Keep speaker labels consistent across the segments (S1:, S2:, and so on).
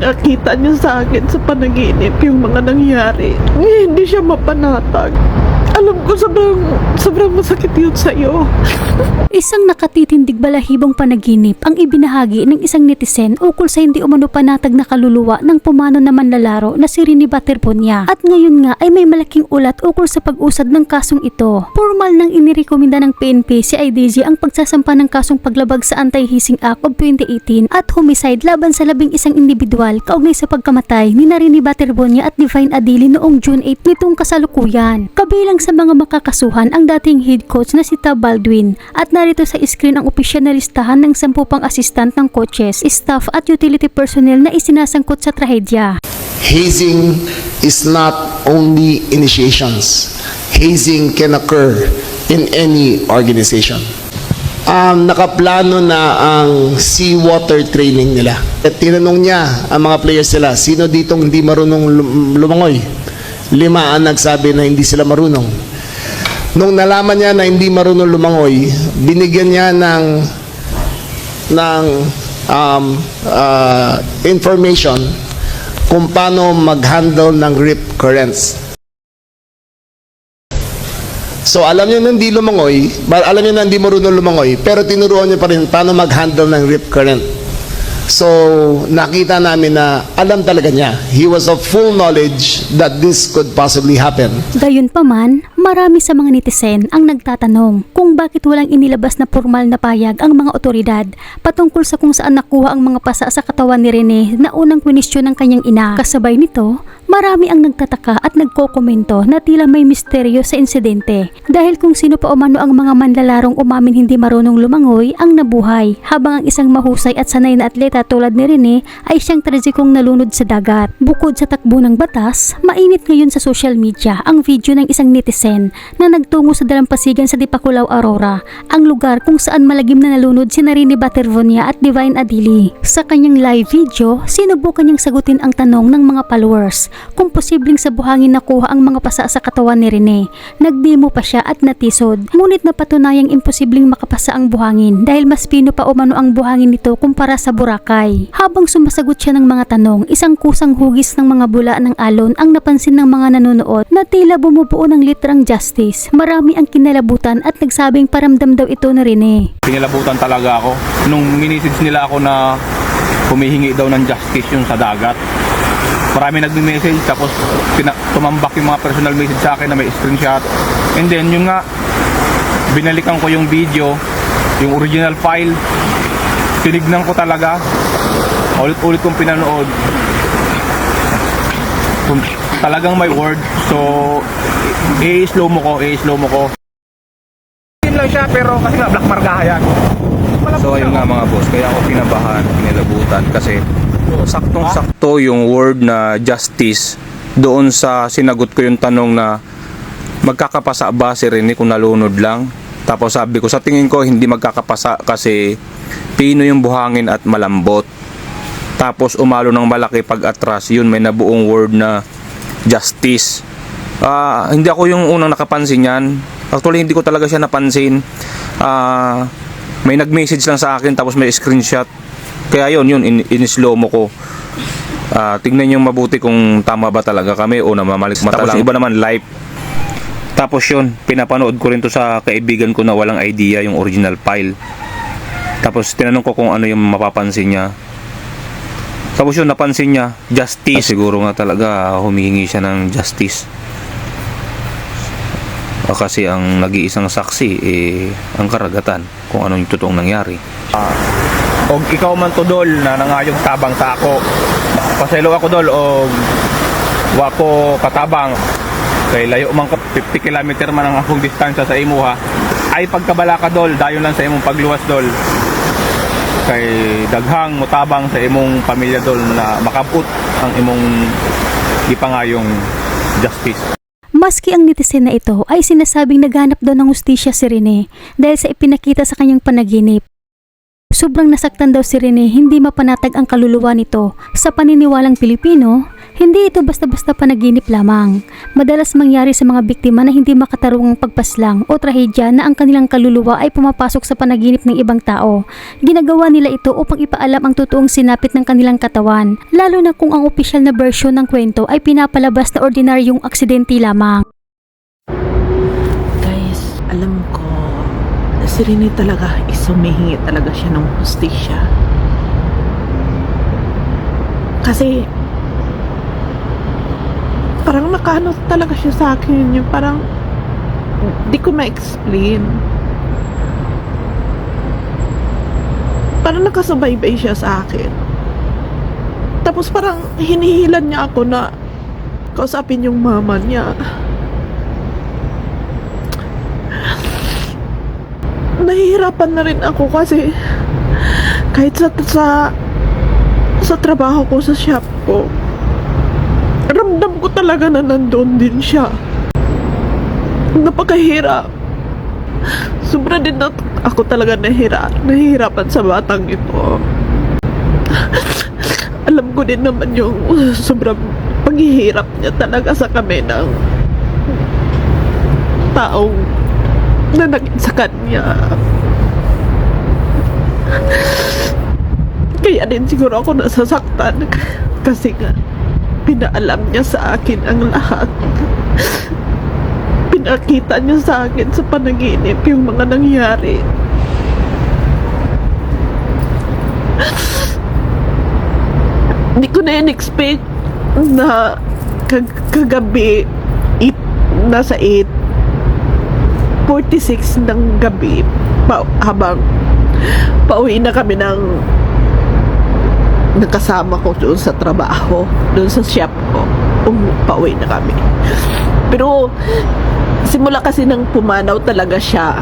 S1: ipinakita niya sa akin sa panaginip yung mga nangyari. Hindi siya mapanatag. Alam ko sobrang masakit yun sa'yo.
S2: Isang nakatitindig balahibong panaginip ang ibinahagi ng isang netizen ukol sa hindi umano panatag na kaluluwa ng pumano na manlalaro na si Rene Baterbonia. At ngayon nga ay may malaking ulat ukol sa pag-usad ng kasong ito. Formal nang inirekomenda ng PNP si IDG ang pagsasampa ng kasong paglabag sa Anti-Hazing Act of 2018 at homicide laban sa 11 individual kaugnay sa pagkamatay ni Rene Baterbonia at Divine Adili noong June 8 nitong kasalukuyan. Kabilang sa mga makakasuhan ang dating head coach na si Tab Baldwin at narito sa screen ang opisyal na listahan ng 10 pang assistant ng coaches, staff at utility personnel na isinasangkot sa trahedya.
S3: Hazing is not only initiations. Hazing can occur in any organization. Nakaplano na ang seawater training nila. At tinanong niya ang mga players nila, sino ditong hindi marunong lumangoy? 5 ang nagsabi na hindi sila marunong. Nung nalaman niya na hindi marunong lumangoy, binigyan niya ng information kung paano mag-handle ng rip currents. So alam niyo na hindi lumangoy, alam niyo na hindi marunong lumangoy, pero tinuruan niya pa rin paano mag-handle ng rip current. So, nakita namin na alam talaga niya. He was of full knowledge that this could possibly happen.
S2: Gayunpaman, marami sa mga netizen ang nagtatanong kung bakit walang inilabas na formal na payag ang mga otoridad patungkol sa kung saan nakuha ang mga pasa sa katawan ni Rene na unang kwenisyon ng kanyang ina. Kasabay nito, marami ang nagtataka at nagkokomento na tila may misteryo sa insidente dahil kung sino pa umano ang mga manlalarong umamin hindi marunong lumangoy ang nabuhay habang ang isang mahusay at sanay na atleta tulad ni Rene ay siyang tragikong nalunod sa dagat. Bukod sa takbo ng batas, mainit ngayon sa social media ang video ng isang netizen na nagtungo sa dalampasigan sa Dipakulaw, Aurora, ang lugar kung saan malagim na nalunod si Rene Baterbonia at Divine Adili. Sa kanyang live video, sinubukan niyang sagutin ang tanong ng mga followers kung posibleng sa buhangin nakuha ang mga pasa sa katawan ni Rene. Nagdemo pa siya at natisod, ngunit napatunayang imposibleng makapasa ang buhangin dahil mas pino pa umano ang buhangin nito kumpara sa Boracay. Habang sumasagot siya ng mga tanong, isang kusang hugis ng mga bula ng alon ang napansin ng mga nanonood na tila bumubuo ng literang justice. Marami ang kinalabutan at nagsabing paramdam daw ito na Rene.
S4: Kinalabutan talaga ako nung minisage nila ako na humihingi daw ng justice yung sa dagat. Marami nagme-message tapos tumambak yung mga personal message sa akin na may screenshot. And then yung nga, binalikan ko yung video, yung original file. Tinignan ko talaga, ulit-ulit kong pinanood. Talagang may word, so i-slow mo ko. Yun lang siya, pero kasi nga black markaha yan. So ayun nga mga boss, kaya ako pinabahan, pinilabutan kasi saktong-sakto yung word na justice doon sa sinagot ko yung tanong na magkakapasa ba si Rene kung nalunod lang. Tapos sabi ko, sa tingin ko hindi magkakapasa kasi pino yung buhangin at malambot. Tapos umalo ng malaki pag atras, yun may nabuong word na justice. Hindi ako yung unang nakapansin yan. Actually hindi ko talaga siya napansin. May nag-message lang sa akin tapos may screenshot. Kaya yun in-slow mo ko. Tignan nyo mabuti kung tama ba talaga kami o namamalik mata lang. Tapos iba naman live. Tapos yun, pinapanood ko rin to sa kaibigan ko na walang idea yung original file. Tapos tinanong ko kung ano yung mapapansin niya. Tapos yun, napansin niya, justice. Siguro nga talaga humihingi siya ng justice. Kasi ang nag-iisang saksi, ang karagatan kung anong yung totoong nangyari. Og ikaw man to dol na nangayog tabang sa ako. Paselo ako dol og wako katabang. Kay layo man ko 50 km man ang akong distansya sa imo ha. Ay pagkabala ka dol, dayon lang sa imong pagluwas dol. Kay daghang mutabang sa imong pamilya dol na makabut ang imong gipangayong justice.
S2: Maski ang netizen na ito ay sinasabing naghanap daw ng hustisya si Rene dahil sa ipinakita sa kanyang panaginip. Sobrang nasaktan daw si Rene, hindi mapanatag ang kaluluwa nito. Sa paniniwalang Pilipino, Hindi ito basta-basta panaginip lamang. Madalas mangyari sa mga biktima na hindi makatarungang pagpaslang o trahedya na ang kanilang kaluluwa ay pumapasok sa panaginip ng ibang tao. Ginagawa nila ito upang ipaalam ang totoong sinapit ng kanilang katawan, lalo na kung ang opisyal na bersyon ng kwento ay pinapalabas na ordinaryong aksidente lamang.
S1: Guys, alam ko, si Rene talaga humihingi talaga siya ng hustisya. Kasi, parang nakaano talaga siya sa akin. Yung parang, di ko ma-explain. Parang nakasubaybay siya sa akin. Tapos parang hinihilan niya ako na kausapin yung mama niya. Nahihirapan na rin ako kasi kahit sa trabaho ko, sa shop ko, ramdam ko talaga na nandun din siya. Napakahirap. Sobra din na ako talaga nahihirapan sa batang ito. Alam ko din naman yung sobrang paghihirap niya talaga sa kami ng taong nanagin sa kanya. Kaya din siguro ako nasasaktan kasi nga pinaalam niya sa akin ang lahat. Pinakita niya sa akin sa panaginip yung mga nangyari. Hindi ko na in-expect na kagabi nasa 8:46 ng gabi habang pauwi na kami ng nakasama ko doon sa trabaho, doon sa shop ko. Pauwi na kami. Pero simula kasi nang pumanaw talaga siya,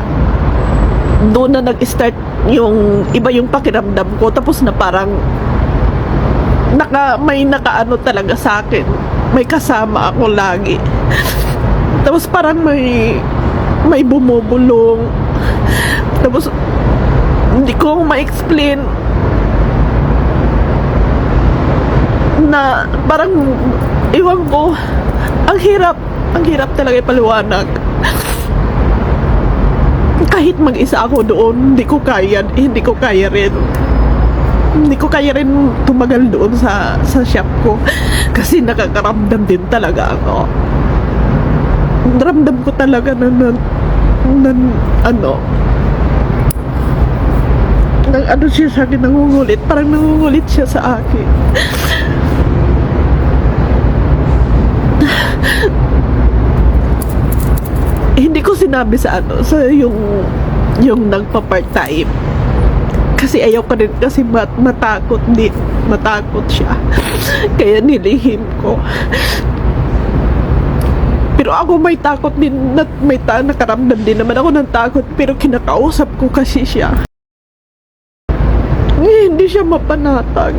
S1: doon na nag-start yung iba yung pakiramdam ko. Tapos na parang may nakaano talaga sa akin. May kasama ako lagi. Tapos parang may bumubulong. Tapos hindi ko ma-explain na parang iwan ko, ang hirap talaga ipaliwanag. Kahit mag-isa ako doon, hindi ko kaya rin tumagal doon sa shop ko kasi nakakaramdam din talaga ako. Naramdam ko talaga na ano siya sa akin, nangungulit. Parang nangungulit siya sa akin. Hindi ko sinabi sa yung nagpa-part-time. Kasi ayaw ko rin kasi matakot siya. Kaya nilihim ko. Pero ako may takot din, nakaramdam din naman ako ng takot, pero kinakausap ko kasi siya. Hindi siya mapanatag.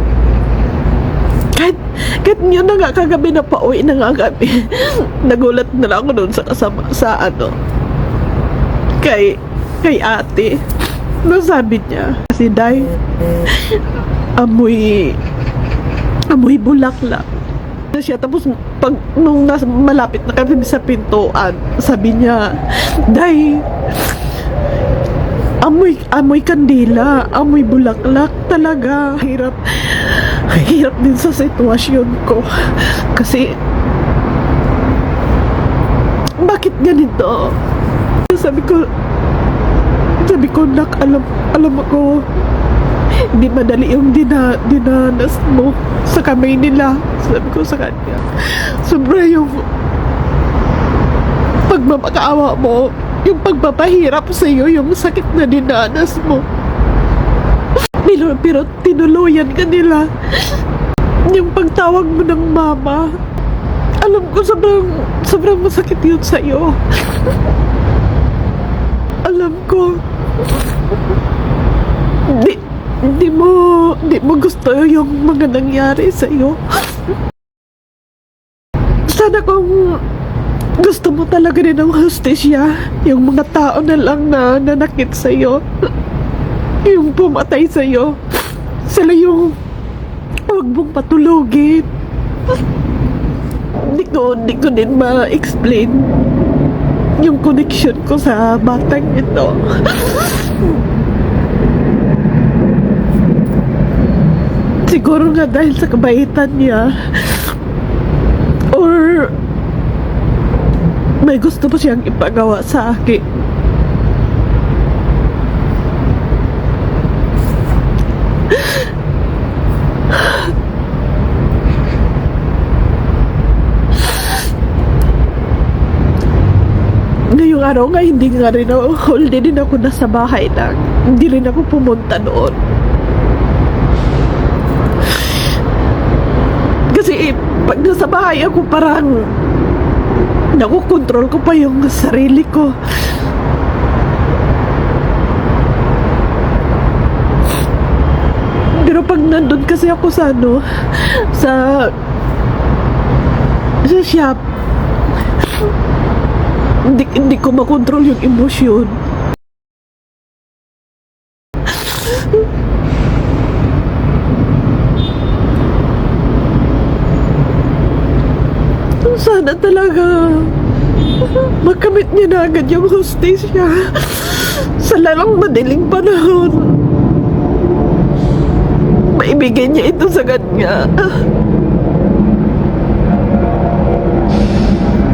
S1: Kahit yun na nga kagabi na pauwi na nga gabi, nagulat na lang ako doon kay ate. No, sabi niya, kasi Day, amoy bulaklak na siya. Tapos nung malapit na kami sa pintuan, sabi niya, Day, amoy kandila, amoy bulaklak talaga. Hirap din sa sitwasyon ko kasi bakit ganito? Sabi ko, nak, alam ko hindi madali yung dinanas mo sa kamay nila. Sabi ko sa kanya, sobra yung pagmamakaawa mo, yung pagpapahirap sa iyo, yung sakit na dinanas mo. Pero tinuluyan ka nila. Yung pagtawag mo ng mama, alam ko sobrang masakit yun sa iyo. Alam ko hindi mo gusto yung mga nangyari sa iyo. Sana kung gusto mo talaga rin ng hustisya, yung mga tao na lang na nanakit sa iyo, yung pumatay sa iyo, sila yung huwag mong patulugin. Hindi ko din ma-explain yung connection ko sa batang ito. Siguro nga dahil sa kabaitan niya, or may gusto pa siyang ipagawa sa akin. Ngayong araw nga, hindi nga rin ako, holiday din ako nasa bahay lang. Hindi rin ako pumunta noon. Kasi pag nasa bahay ako, parang nakukontrol ko pa yung sarili ko. Pero pag nandun kasi ako sa sa shop, hindi ko makontrol yung emosyon. Sana talaga makamit niya na agad yung hostesya sa lalang madaling panahon. Maibigay niya ito sa kanya.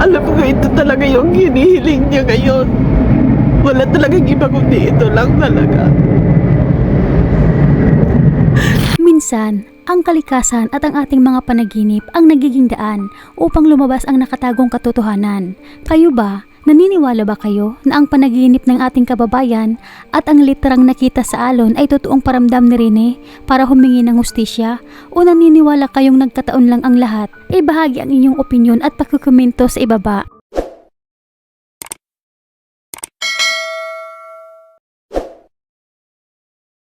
S1: Alam ko ito talaga yung hinihiling niya ngayon. Wala talagang iba kundi ito lang talaga.
S2: Minsan, ang kalikasan at ang ating mga panaginip ang nagiging daan upang lumabas ang nakatagong katotohanan. Kayo ba? Naniniwala ba kayo na ang panaginip ng ating kababayan at ang literang nakita sa alon ay totoong paramdam ni Rene para humingi ng hustisya? O naniniwala kayong nagkataon lang ang lahat? Ibahagi ang inyong opinyon at pakikomento sa ibaba.